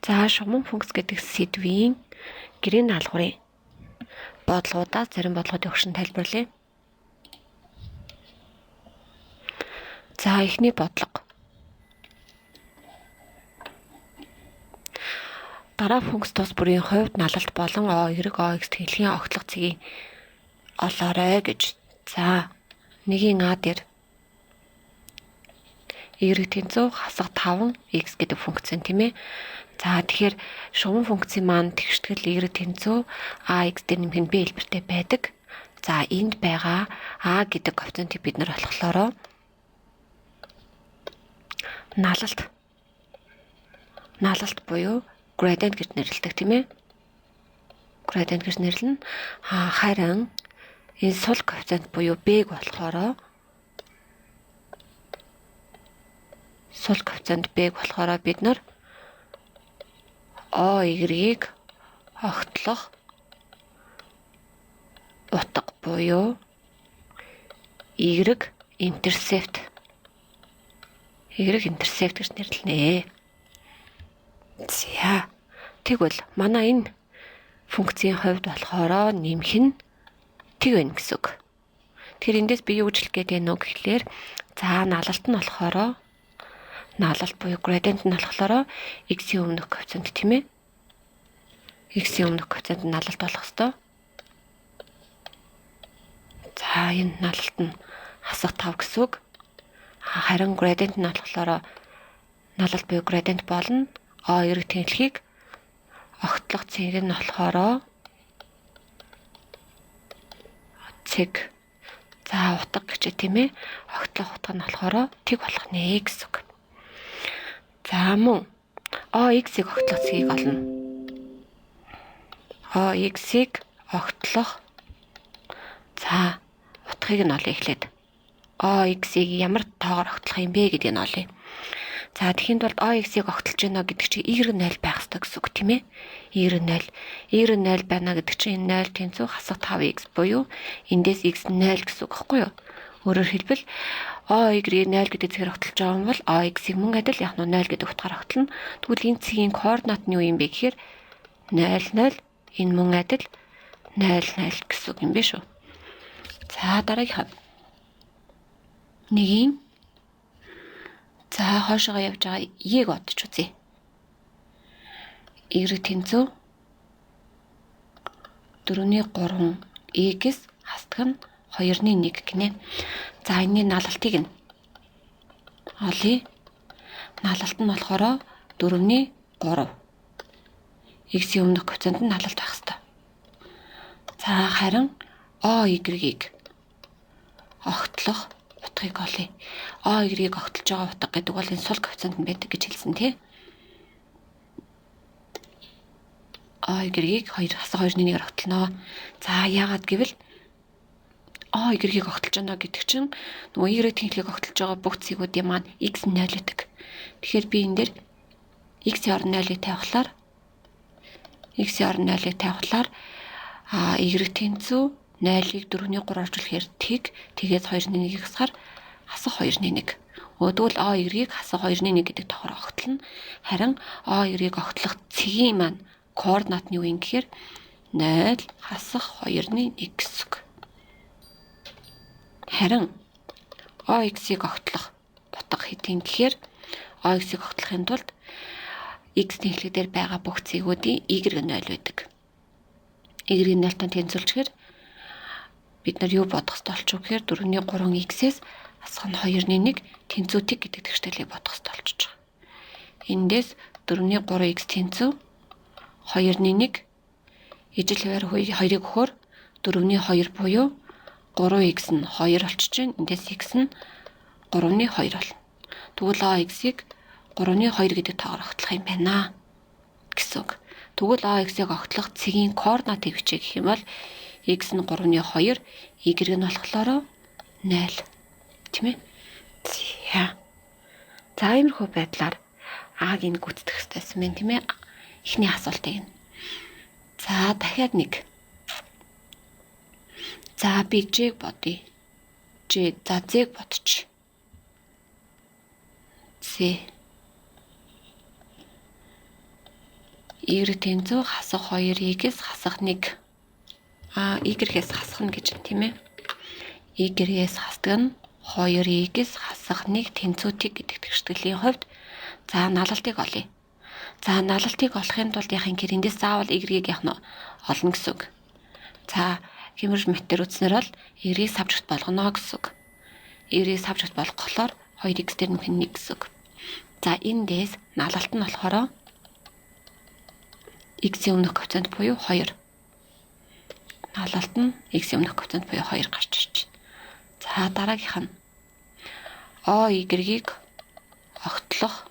За шугам функц гэдэг сэдвийн гэрийн даалгаврын бодлогуудаа зарим бодлогуудын өгшин тайлбарлая. За эхний бодлого. Дараа функц тус бүрийн хувьд налалт болон O(Y)X тэнхлийн огтлох цэгийг олоорой гэж. За 1-ийн А дээр y тэнцүү хасах 5x гэдэг функц юм тийм ээ. За тэгэхээр шугам функцийн маань тэгштгэл y тэнцүү ax дээр нэмэх нь b хэлбэртэй байдаг. За энд байгаа a гэдэг коэффициентийг бид нар олохлоороо налалт буюу gradient гэж нэрлэдэг тийм ээ. Gradient гэж нэрлэнэ. Харин энэ сул коэффициент буюу b-г болохоор бид нар O(Y)-г огтлох утга буюу y-интерсепт гэж нэрлэнэ. За тэгвэл манай энэ функцийн хувьд болохоор нэмэх нь тэг байна гэсэн үг. Тэгэхээр эндээс би юу гэж хэлэх гээд байна уу гэхлээр за налалт нь болохоор налалт буюу gradient нь болохоор x-ийн өмнөх коэффициент тийм ээ. X-ийн өмнөх коэффициент нь налалт болох ёстой. За энэ налалт нь хасах 5 гэсэн үг. Харин gradient нь болохоор налалт буюу gradient болно. O(Y) тэнхлийг огтлох цэг нь болохоор цэг. За утга гэж тийм ээ. Огтлох утга нь болохоор тэг болох нэ гэсэн үг. За мөн OX-ийг огтлох цэгийг олно. OX-ийг огтлох. За утгыг нь олъё эхлээд. OX-ийг ямар тоогоор огтлох юм бэ гэдгийг нь олъё. За тэгэхээр бол OX-ийг огтлж байна гэдэг чинь y0 байх ёстой гэсэн үг тийм ээ. y0 байна гэдэг чинь 0 тэнцүү хасах 5x буюу эндээс x 0 гэсэн үг хэвгүй юу? Өөрөөр хэлбэл O(Y)-г 0 гэдэг цэгээр огтлж байгаа юм бол OX-ийг мөн адил яг нь 0 гэдэг утгаар огтлно. Тэгвэл энэ цэгийн координат нь юу юм бэ гэхээр 0 0 энэ мөн адил 0 0 гэсэн үг юм биш үү? За дараагийнхаа 1-ийн за хоошоо явж байгаа y-г бодож үзье. y тэнцүү 4-3 x хасдаг нь 2-1 гинэ. За энэний налалтыг нь олъё. Налалт нь болохоор 4-3. X-ийн өмнөх коэффициент нь налалт байх ёстой. За харин O(Y)-г огтлох утгыг олъё. O(Y)-г огтлж байгаа утга гэдэг бол энэ сул коэффициент нь байдаг гэж хэлсэн тий. O(Y)-г 2 хасах 2-1-ээр огтлоно. За яагаад гэвэл O(Y)-г огтлж байна гэдэг чинь нөгөө y тэнхлийг огтлж байгаа бүх цэгүүдийн маань x 0 гэдэг. Тэгэхээр би энэ дээр x-ийн орон 0-ыг тавихлаар y тэнцүү 0-ыг 4-ний 3 орчуулахаар тэг. Тэгээс 2-1-ийг хасахаар хасах 2-1. Тэгвэл O(Y)-г хасах 2-1 гэдэг тоогоор огтлно. Харин O(Y)-г огтлох цэгийн маань координат нь юу юм гэхээр 0 хасах 2-1 гэсэн үг. Харин OX-ийг огтлох утга хэдийн гэхээр OX-ийг огтлохын тулд x тэнхлэг дээр байгаа бүх цэгүүдийн y 0 байдаг. Y 0-тай тэнцвүүлчихээр бид нар юу бодох ёстой болчих вэ гэхээр 4-3 x-ээс хасах нь 2-1 тэнцүүтэг гэдэг тэгштэйлийг бодох ёстой болчих жоо. Эндээс 4-3 x тэнцүү 2-1 ижил хуваар 2-ыг өгөхөөр 4-2 буюу 3x нь 2 болчих чинь эндээс x нь 3-2 болно. Тэгвэл OX-ыг 3-2 гэдэг тоогоор огтлох юм байна гэсэн үг. Тэгвэл OX-ыг огтлох цэгийн координатыг бичээ гэх юм бол x нь 3-2, y нь болохоор 0. Тийм ээ? За иймэрхүү байдлаар А-г гүйцэтгэх хэрэгтэйсэн байна тийм ээ? Эхний асуултыг нь. За дахиад нэг. За би Ж-г бодъё. За З-г бодчих. З. y тэнцүү хасах 2-ээс хасах 1. Y-гээс хасах нь гэж тийм ээ. Y-гээс хасдаг нь 2-ээс хасах 1 тэнцүүтийг гэдэг тэгштгэлийн хувьд за налалтыг олъё. За налалтыг олохын тулд яхин гэр эндээс заавал Y-ийг явах нь олно гэсэн үг. За хэмэрж матер үзнэр бол Y-ийг савжигт болгоно гэсэн үг. Y-ийг савжигт болгохлоор 2x дээр нөх 1 гэсэн үг. За эндээс налалт нь болохоор x-ийн өмнөх коэффициент буюу 2. Налалт нь x-ийн өмнөх коэффициент буюу 2 гарч ирж байна. За дараагийнх нь y-ийг огтлох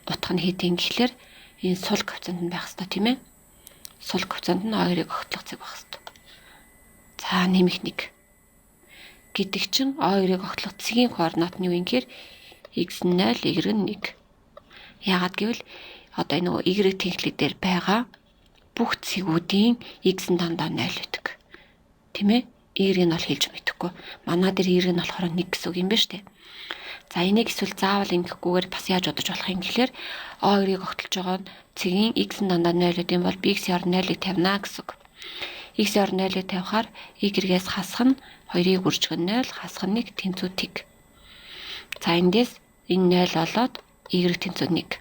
утга нь хэдийн гэхлээр энэ сул коэффициент нь байх ёстой тийм ээ. Сул коэффициент нь y-ийг огтлох зэрэг байх ёстой. За нэмэх 1 гэдэг чинь y-ийг огтлох цэгийн координат нь юу юм гэхээр x0 y1. Яагаад гэвэл одоо энэ нөгөө y тэнхлэг дээр байгаа бүх цэгүүдийн x-ийн дандаа 0 байдаг. Тийм ээ? Y-ийг нь бол хэлж мэдэхгүй. Манай дээр y-ийг нь болохоор 1 гэсэн үг юм байна шүү дээ. За энийг эсвэл заавал ингэхгүйгээр бас яаж бодож болох юм гэхээр y-ийг огтлж байгаа нь цэгийн x-ийн дандаа 0 гэдэг юм бол би x-ийн орон 0-ыг тавина гэсэн үг. X-ийн орон 0-ыг тавихаар y-гээс хасах нь 2-ыг үржих нь 0, хасах нь 1 тэнцүүтийг. За эндээс энэ 0 болоод y тэнцүү 1.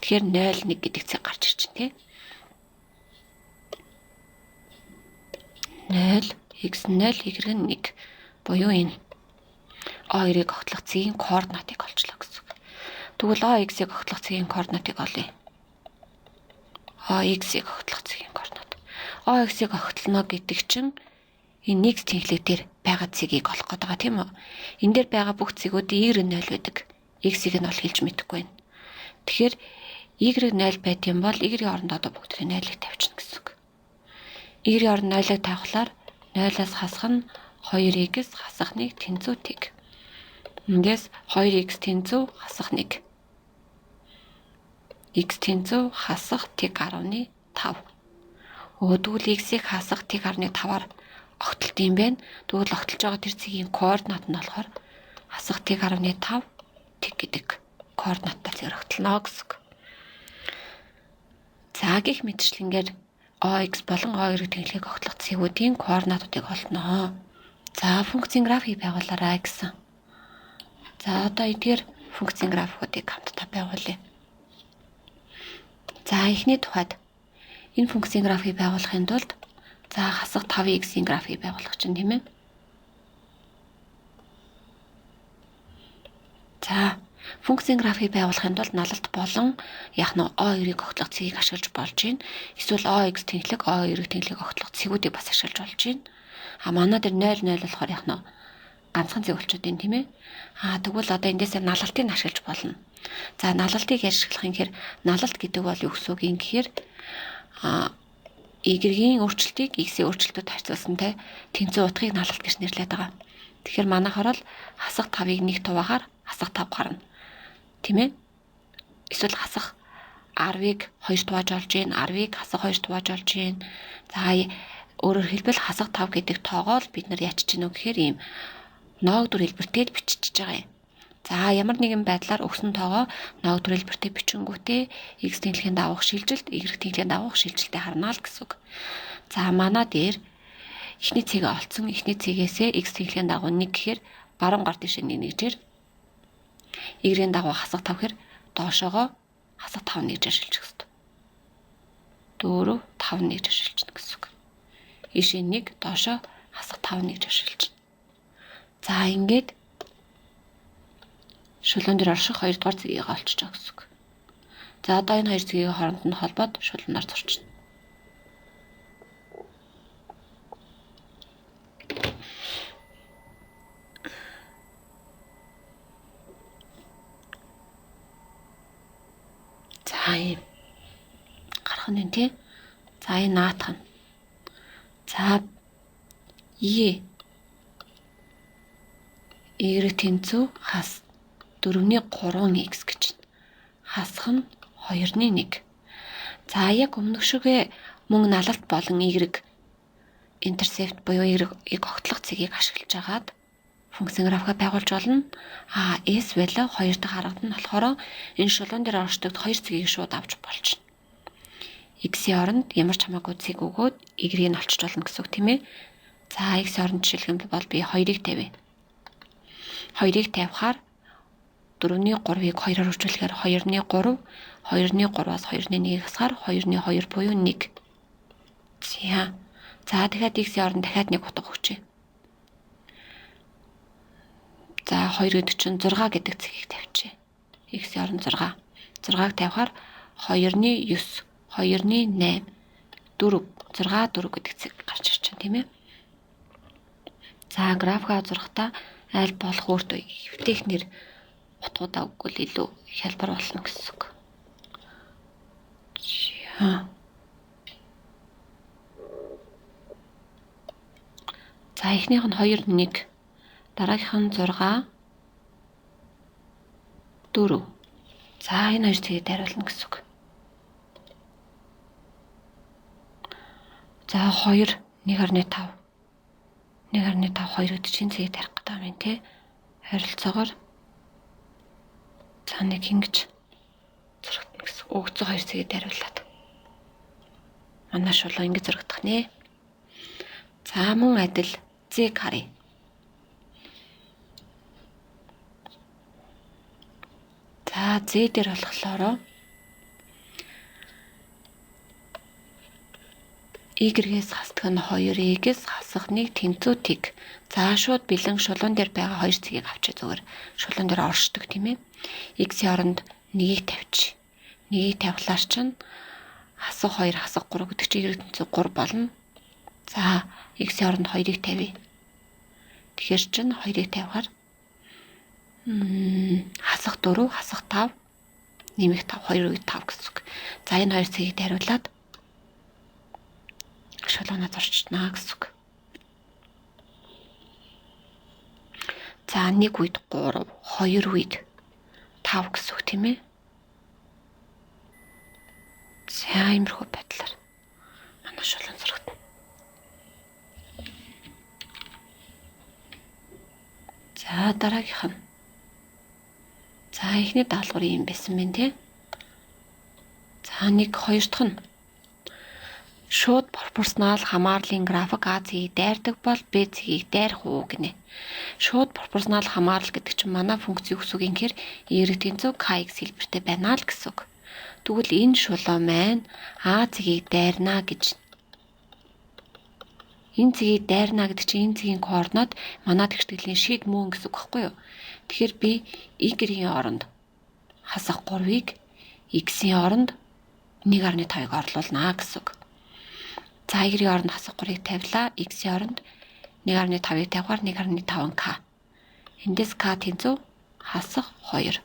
Тэгэхээр 0 1 гэдэг цэг гарч ирж байна тий. 0 x0 y1 буюу энэ y-ийг огтлох цэгийн координатыг олчлоо гэсэн үг. Тэгвэл x-ийг огтлох цэгийн координатыг олъё. x-ийг огтлох цэгийн координат. x-ийг огтлоно гэдэг чинь энэ x тэнхлэг дээр байгаа цэгийг олох гээд байгаа тийм үү? Энэ дээр байгаа бүх цэгүүдийн y 0 байдаг. X-ийг нь бол хэлж мэдэхгүй байна. Тэгэхээр y 0 байт юм бол y-ийн оронд одоо бүгдийг 0-ыг тавьчихна гэсэн үг. Y-ийн оронд 0-ыг тавихлаар 0-аас хасах нь 2x хасах 1 тэнцүүтийг. Ингээс 2x тэнцүү хасах 1. X тэнцүү хасах тэг 15. Тэгвэл x-ийг хасах тэг 15-аар огтлт юм байна. Тэгвэл огтлж байгаа тэр цэгийн координат нь болохоор хасах тэг 15 тэг гэдэг координаттай зэрэгтлэнэ гэсэн үг. За гих мэтчлэнгээр x болон y-ийн тэнхлэгийг огтлох цэгүүдийн координатуудыг олдноо. За функцийн график байгуулаарай гэсэн. За одоо эдгээр функцийн графикуудыг хамтдаа байгуулъя. За эхний тухайд энэ функцийн график байгуулахын тулд за хасах 5x-ийн график байгуулах чинь тийм ээ. За функцийн график байгуулахын тулд налалт болон яг нь y-ийг огтлох цэгийг ашиглаж болж байна. Эсвэл x тэнхлэг, y-ийг тэнхлэг огтлох цэгүүдийг бас ашиглаж болж байна. Манай дээр 0 0 болохоор яг нь ганцхан цэг болчиход байна тийм ээ. Тэгвэл одоо эндээсээ налалтыг ашиглаж болно. За налалтыг ашиглах юм гэхээр налалт гэдэг бол юу гэсэн үг юм гэхээр y-ийн өөрчлөлтийг x-ийн өөрчлөлтөд харьцуулсантай тэнцүү утгыг налалт гэж нэрлэдэг байгаа. Тэгэхээр манайхаар бол хасах 5-ыг 1 туваагаар хасах 5 гарна. Тийм ээ? Эсвэл хасах 10-ыг 2 тувааж олж гин, 10-ыг хасах 2 тувааж олж гин. За өөрөөр хэлбэл хасах 5 гэдэг тоогоо л бид нар яач чинь үг гэхээр ийм ноогдур хэлбэртэй бичиж байгаа юм. За ямар нэгэн байдлаар өгсөн тоогоо ноогдур хэлбэртэй бичингүүтээ x тэнхлэгийн давах шилжилт, y тэнхлэгийн давах шилжилтээ харна л гэсэн үг. За манай дээр эхний цэгээ олцсон, эхний цэгээсээ x тэнхлэгийн дагуу 1 гэхээр баруун гар дэшээ 1 нэгжээр y-ийн дагуу хасах 5 гэхээр доошоогоо хасах 5 нэгжээр шилжих хэрэгтэй. 4 5 нэгжээр шилжинэ гэсэн үг. Ишээ 1 доошоо хасах 5 нэгжээр шилжинэ. За ингээд шулуун дээр орших 2 дугаар цэгийг олчиж байгаа гэсэн үг. За одоо энэ хоёр цэгийн хооронд нь холбоод шулуунаар зурчна. За ийм гарах нь тий. За энэ наатах нь. За y тэнцүү хас 4-ний 3x гэж. Хасах нь 2-ны 1. За яг өмнөх шигээ мөн налалт болон y интерсепт буюу y-ийг огтлох цэгийг ашиглаж агаад функцийн графикаа байгуулж болно. S value 2 дахь аргад нь болохоор энэ шулуун дээр оршдог 2 цэгийг шууд авч болж байна. x-ийн оронд ямар ч хамаагүй цэг өгөөд y-ийг нь олчж болно гэсэн үг тийм ээ. За x-ийн оронд жишээлх юм бол би 2-ыг тавья. 2-ыг тавихаар 4-ний 3-ыг 2-оор хөрвүүлэхээр 2-ны 3, 2-ны 3-аас 2-ны 1-ийг хасгаар 2-ны 2 буюу 1. За дахиад x-ийн оронд дахиад 1 утга өгчээ. За 2 гэдэг чинь 6 гэдэг цэгийг тавьчихъя. X-ийн оронд 6. 6-ыг тавихаар 2-ны 9, 2-ны 8, 4, 6, 4 гэдэг цэг гарч ирж байна тийм ээ. За графикаа зурхтаа аль болох өөртөө хэвтэхнэр утгуудаа өгвөл илүү хялбар болно гэсэн үг. За эхнийх нь 2, 1. Дараагийнх нь 6, 4. За энэ хоёр цэгийг дайруулна гэсэн үг. За 2, 1.5. 1.5 2 гэдэг чинь цэгийг тарих гэдэг юм тий. Харилцаагаар за нэг ингэж зурагдана гэсэн. Өгцөө 2 цэгийг дайруулад. Манай шулуу ингэж зурагдах нэ. За мөн адил z харъя. За z дээр болохоор y-гээс хасдаг нь 2-ээс хасах 1 тэнцүү тиг. За шууд бэлэн шулуун дээр байгаа 2 цэгийг авчаа зүгээр. Шулуун дээр оршдог тийм ээ. X-ийн оронд 1-ийг тавьчих. 1-ийг тавихлаар чинь хасах 2 хасах 3 гэдэг чинь y тэнцүү 3 болно. За x-ийн оронд 2-ыг тавья. Тэгэхээр чинь 2-ыг тавихаар хасах 4, хасах 5, нэмэх 5, 2 үед 5 гэсэн үг. За энэ хоёр цэгийг дариулаад шулуунаа зурчнаа гэсэн үг. За 1 үед 3, 2 үед 5 гэсэн үг тийм ээ. За иймэрхүү байдлаар манай шулуун зурагдана. За дараагийнх нь. За эхний даалгавар юм байсан мэн тий. За 1 2 дахь нь шууд пропорционал хамаарлын график А цэгийг дайрдаг бол Б цэгийг дайрах уу гинэ. Шууд пропорционал хамаарал гэдэг чинь манай функц юу гэсэн үг юм гэхээр y тэнцүү kx хэлбэртэй байна л гэсэн үг. Тэгвэл энэ шулуу маань А цэгийг дайрна гэж. Энэ цэгийг дайрна гэдэг чинь энэ цэгийн координат манай тэгштгэлийн шид мөн гэсэн үг байхгүй юу? Тэгэхээр би y-ийн оронд хасах 3-ыг x-ийн оронд 1.5-ыг орлуулнаа гэсэн үг. За y-ийн оронд хасах 3-ыг тавилаа. X-ийн оронд 1.5-ыг тавихаар 1.5k. Эндээс k тэнцүү хасах 2.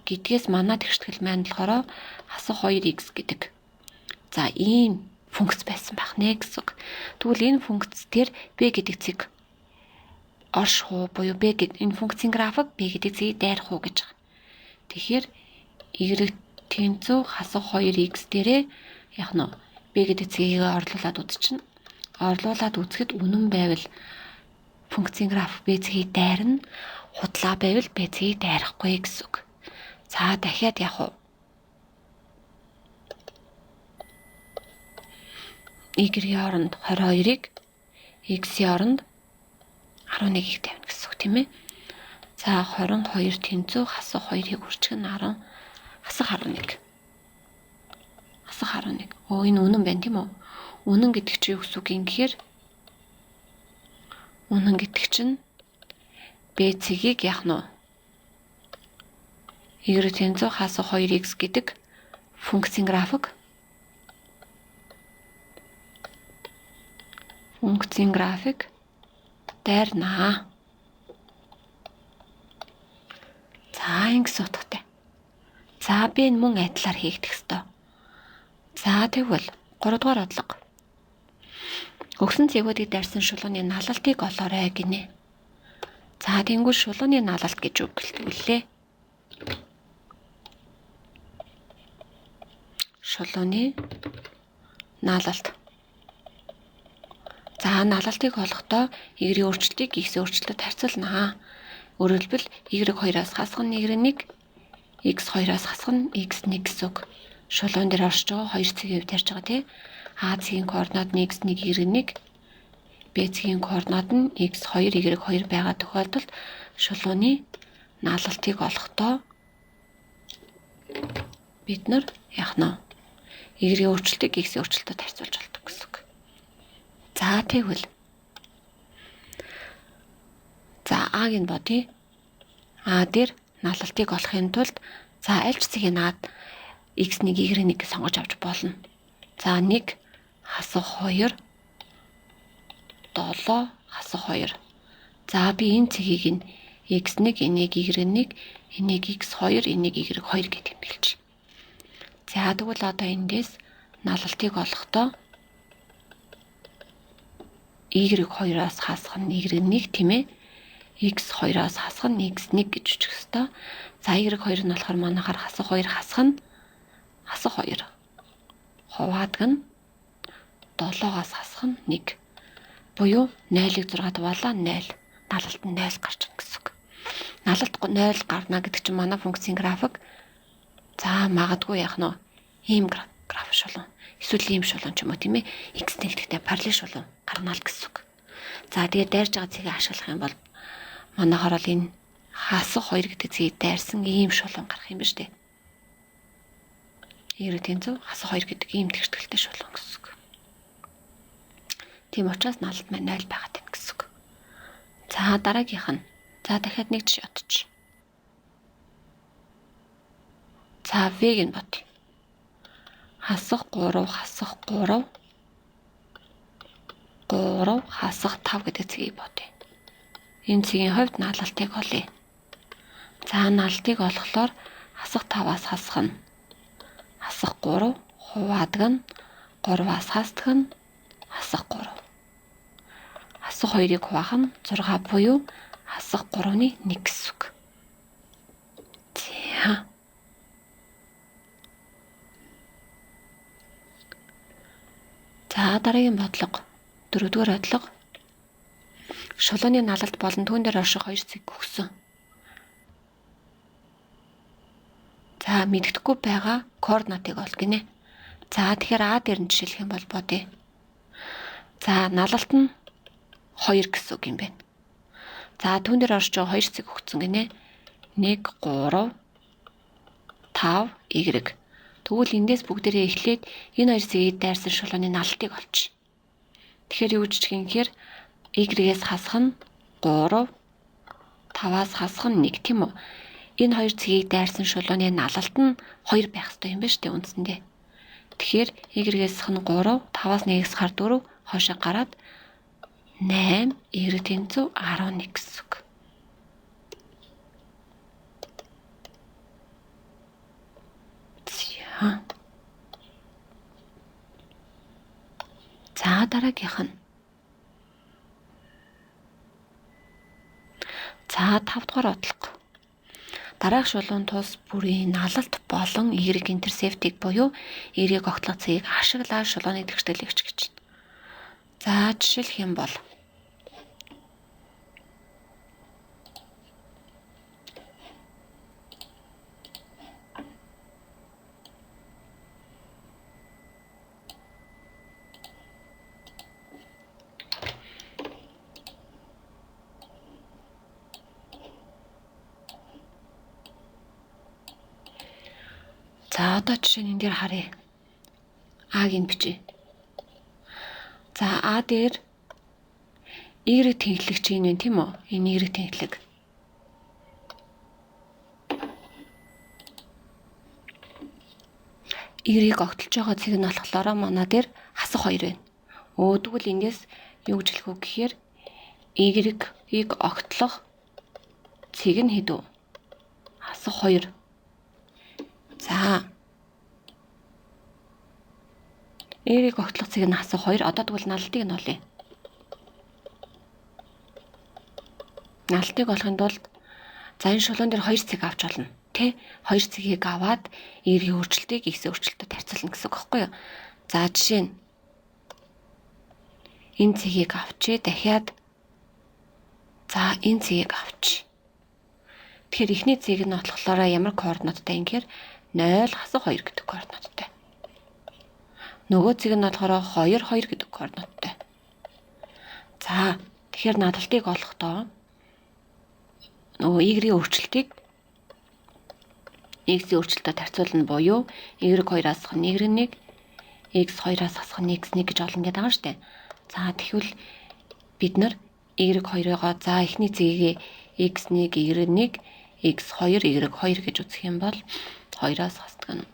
Гэдгээс манай тэгштгэл маань болохоор хасах 2x гэдэг. За ийм функц байсан байх нэ гэсэн үг. Тэгвэл энэ функц дээр b гэдэг цэг орших уу буюу b гэдэг энэ функцийн график b гэдэг цэгийг дайрах уу гэж байгаа. Тэгэхээр y тэнцүү хасах 2x дээрээ яг нь b гэдэг цэгийг орлуулад үзчихнэ. Орлуулад үзэхэд үнэн байвал функцийн график b цэгийг дайрна. Худлаа байвал b цэгийг дайрахгүй гэсэн үг. За дахиад яг y-ийн оронд 22-ыг x-ийн оронд 11-ийг тавина гэсэн үг тийм ээ. За 22 тэнцүү хасах 2-ыг үржих нь 10 хасах 11. Хасах 11. Энэ үнэн байна тийм үү? Үнэн гэдэг чинь юу гэсэн үг юм гэхээр үнэн гэдэг чинь b цэгийг яах нь y тэнцүү хасах 2x гэдэг функцийн график дайрнаа. За ингэс утгатай. За би энэ мөн адилаар хийгдэх ёстой. За тэгвэл 3 дугаар бодлого. Өгсөн цэгүүдийг дайрсан шулууны налалтыг олоорой гинэ. За тэнгуү шулууны налалт гэж үг гэлтгүүлээ. Шулууны налалт. За налалтыг олохдоо y-ийн өөрчлөлтийг x-ийн өөрчлөлтөд харьцуулнаа. Өөрөөр хэлбэл y 2-аас хасах нь y1, x 2-аас хасах нь x1 гэсэн үг. шулуун дээр оршиж байгаа хоёр цэгийн хувьд ярьж байгаа тий. А цэгийн координат нь x1 y1, B цэгийн координат нь x2 y2 байгаа тохиолдолд шулууны наалалтыг олохдоо бид нар яах нь y-ийн өөрчлөлтийг x-ийн өөрчлөлтөд харьцуулж болдог гэсэн үг. За тэгвэл А-г нь бодъё. А дээр наалалтыг олохын тулд аль ч цэгийн наад x1 y1 гэж сонгож авч болно. За 1 хасах 2 7 хасах 2. За би энэ цэгийг нь x1, энийг y1, энийг x2, энийг y2 гэж тэмдэглэж. За тэгвэл одоо эндээс наалалтыг олохдоо y2-оос хасах нь y1 тийм ээ. x2-оос хасах нь x1 гэж үчих хэвээр. За y2 нь болохоор манайхаар хасах 2 хасах нь хасах 2. Хуваадаг нь 7-оос хасах нь 1. Буюу 0-ыг 6-д хуваалаа 0. Наалалт нь 0 гарч ирнэ гэсэн үг. Наалалт 0 гарна гэдэг чинь манай функцийн график. За магадгүй яах нь ийм график шулуун. Эсвэл ийм шулуун ч юм уу тийм ээ. X тэнхтэгтэй параллел шулуун гарна л гэсэн үг. За тэгээд дайрж байгаа цэгийг ашиглах юм бол манайхаар бол энэ хасах 2 гэдэг цэгийг дайрсан ийм шулуун гарах юм ба штэ. Y тэнцүү хасах 2 гэдэг ийм тэгшгэлтэй шулуун гэсэн үг. Тийм учраас наалт маань 0 байгаад байна гэсэн үг. За дараагийнх нь. За дахиад нэг жишээ бодчих. За V-г нь бодъё. Хасах 3 хасах 3 хасах 5 гэдэг цэгийг бодъё. Энэ цэгийн хувьд наалалтыг олъё. За наалтыг олохлоор хасах 5-аас хасах нь хасах 3, хуваадаг нь 3-аас хасдаг нь хасах 3. Хасах 2-ыг хуваах нь 6 буюу хасах 3-ны 1 гэсэн үг. За. За дараагийн бодлого 4-р бодлого. Шулууны наалалт болон түүн дээр орших 2 цэг өгсөн. За мэддэхгүй байгаа координатыг ол гинэ. За тэгэхээр А дээр нь жишээлх юм бол бодъё. За наалалт нь 2 гэсэн үг юм байна. За түүн дээр орж байгаа 2 цэг өгсөн гинэ. 1 3 5 y. Тэгвэл эндээс бүгдээрээ эхлээд энэ 2 цэгийг дайрсан шулууны наалтыг олчих. Тэгэхээр юу гэж гин гэхээр y-ээс хасах нь 3, 5-аас хасах нь 1 тийм үү? Энэ 2 цэгийг дайрсан шулууны наалалт нь 2 байх ёстой юм байна шүү дээ үндсэндээ. Тэгэхээр y-ээс хасах нь 3, 5-аас 1-ээс хар 4 хоошоо гараад 8 y тэнцүү 11 гэсэн үг. За дараагийнх нь. За 5 дугаар бодлого. Дараах шулуун тус бүрийн наалалт болон y-интерсептийг буюу y-ийг огтлох цэгийг ашиглаад шулууны тэгшгэлийг өгч гэж. За жишээлх юм бол за одоо жишээ нь энэ дээр харъя. А-г нь бичье. За А дээр y тэнхлэг чинь юм тийм үү? Энэ y тэнхлэг. Y-ийг огтлж байгаа цэг нь болохоор манай дээр хасах 2 байна. Тэгвэл эндээс юу гэж хэлэх вэ гэхээр y-ийг огтлох цэг нь хэд вэ? Хасах 2. За. Y-ийг огтлох цэг нь хасах 2. Одоо тэгвэл наалтыг нь олъё. Наалтыг олохын тулд за энэ шулуун дээр 2 цэг авч олно. Тэ? 2 цэгийг аваад Y-ийн өөрчлөлтийг X-ийн өөрчлөлтөд харьцуулна гэсэн үг байхгүй юу? За жишээ нь энэ цэгийг авчи дахиад за энэ цэгийг авчи. Тэгэхээр эхний цэг нь болохоор ямар координаттай юм гэхээр 0 хасах 2 гэдэг координаттай. Нөгөө цэг нь болохоор 2 2 гэдэг координаттай. За тэгэхээр надалтыг олохдоо нөгөө y-ийн өөрчлөлтийг x-ийн өөрчлөлтөд харьцуулна буюу y2-аас хасах нь y1, x2-аас хасах нь x1 гэж олно гэдэг байгаа шүү дээ. За тэгвэл бид нар y2-оо за эхний цэгийг x1, y1, x2, y2 гэж үзэх юм бол 2-аас хасдаг нь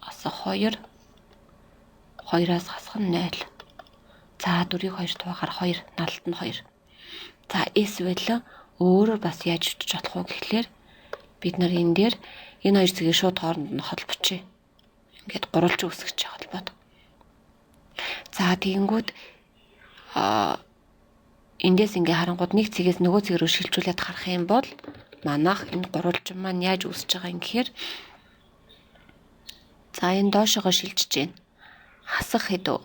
хасах 2, 2-аас хасах нь 0. За 4-ийг 2 туваагаар 2, налалт нь 2. За эсвэл өөрөөр бас яаж бичиж болох вэ гэхлээр бид нар энэ дээр энэ хоёр цэгийг шууд хооронд нь холбочих. Ингээд гурвалж үсгэж холбоод. За тэгэнгүүт эндээс ингээ харангууд нэг цэгээс нөгөө цэг рүү шилжүүлээд харах юм бол манайх энэ гурвалжин маань яаж үсэж байгаа юм гэхээр за энэ доошогоо шилжиж байна. Хасах хэд вэ?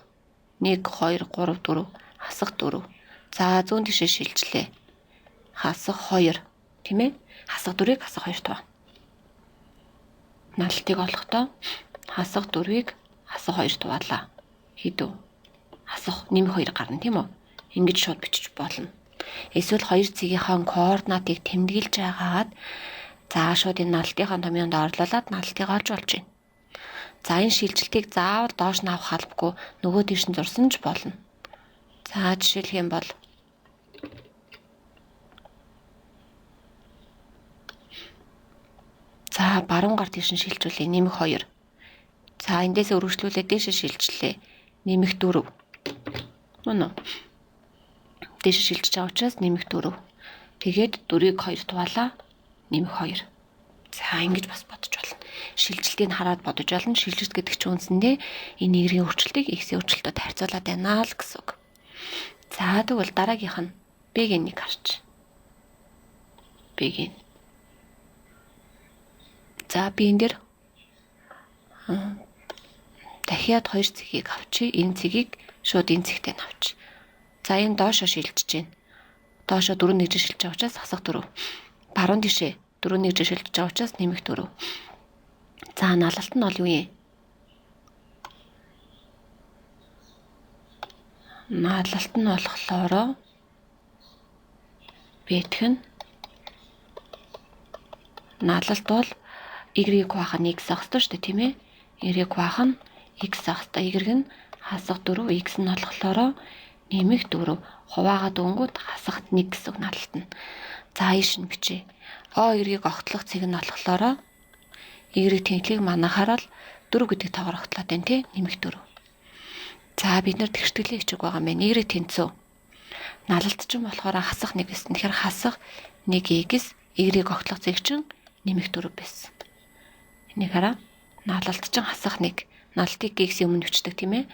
1 2 3 4 хасах 4. За зүүн тишээ шилжлээ. Хасах 2 тийм ээ? Хасах 4-ийг хасах 2 тав. Налалтыг олохдоо хасах 4-ийг хасах 2 туваалаа. Хэд вэ? Хасах нэмэх 2 гарна тийм үү? Ингэж шууд бичиж болно. Эсвэл хоёр цэгийнхаа координатыг тэмдэглэж байгаад за шууд энэ налтынхаа томьёонд орлуулад налтыг олж болж байна. За энэ шилжилтийг заавал доош нь авах албагүй нөгөө тийш нь зурсан ч болно. За жишээлх юм бол за баруун гар тийш нь шилжүүлээ нэмэх 2. За эндээс өргөжлүүлээд дээшээ шилжлээ нэмэх 4. Мөн үү? Дээшээ шилжиж байгаа учраас нэмэх 4. Тэгээд 4-ийг 2 туваалаа нэмэх 2. За ингэж бас бодож болно. Шилжилтийг хараад бодож болно. Шилжилт гэдэг чинь үндсэндээ энэ y-ийн өөрчлөлтийг x-ийн өөрчлөлтөд харьцуулаад байна л гэсэн үг. За тэгвэл дараагийнх нь b-гийн нэг харч. B-гийн. За би энэ дэр дахиад 2 цэгийг авчи. Энэ цэгийг шууд энэ цэгтээ авч. За энэ доошоо шилжиж байна. Доошоо 4 нэгж шилжиж байгаа учраас хасах 4. Баруун тишээ 4 нэгж шилжиж байгаа учраас нэмэх 4. За налалт нь бол юу юм? Налалт нь болохоор бэтх нь налалт бол y-ийг хаах нь x ах ёстой шүү дээ тийм ээ. Y-ийг хаах нь x ах ёстой. Y нь хасах 4, x нь болохоор нэмэх 4 хуваагаад өнгөт хасах 1 гэсэн үг налалт нь. За ийш нь бичээ. Y-ийг огтлох цэг нь болохоор y тэнхлийг манахаар л 4 гэдэг тавгаар огтлоод байна тий нэмэх 4. За бид нар тэгштгэлийн хичээг байгаа мэн. Y тэнцүү. Налалт чинь болохоор хасах 1 гэсэн. Тэгэхээр хасах 1x y-ийг огтлох цэг чинь нэмэх 4 байсан. Энийг хараа. Налалт чинь хасах 1. Налалтыг x-ийн өмнө өчтдөг тийм ээ.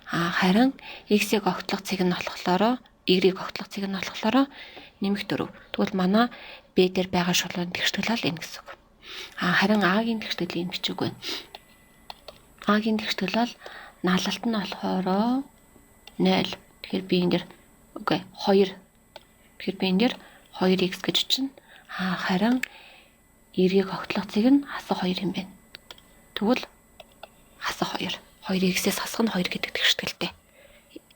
Харин x-ийг огтлох цэг нь болохоор y-ийг огтлох цэг нь болохоор нэмэх 4. Тэгвэл манай b дээр байгаа шулуун тэгштгэл энэ гэсэн үг. Харин a-гийн тэгштгэл энэ бичиг байна. A-гийн тэгштгэл бол налалт нь болохоор 0. Тэгэхээр би энэ дээр үгүй 2. Тэгэхээр би энэ дээр 2x гэж чинь. Харин y-ийг огтлох цэг нь хасах 2 юм байна. Тэгвэл хасах 2. 2x-ээс хасах нь 2 гэдэг тэгшгэлтэй.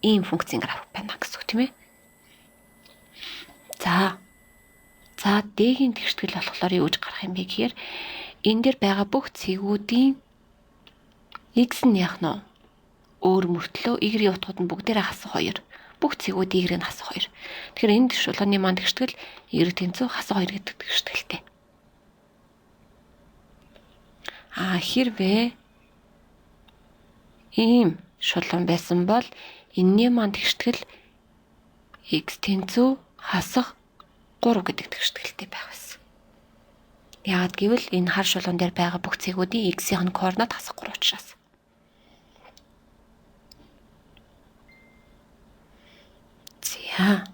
Ийм функцийн график байна гэсэн үг тийм ээ. За D-ийн тэгштгэл болохоор юу гэж гарах юм бэ гэхээр энэ дээр байгаа бүх цэгүүдийн x нь яах нь өөр мөртлөө y-ийн утгууд нь бүгдээрээ хасах 2. Бүх цэгүүд y-ийг хасах 2. Тэгэхээр энэ шулууны маань тэгштгэл y тэнцүү хасах 2 гэдэг тэгшгэлтэй. Хэрвээ ийм шулуун байсан бол энэний маань тэгштгэл x тэнцүү хасах 3 гэдэг тэгшгэлтэй байх байсан. Яагаад гэвэл энэ хар шулуун дээр байгаа бүх цэгүүдийн x-ийн координат хасах 3 учраас. За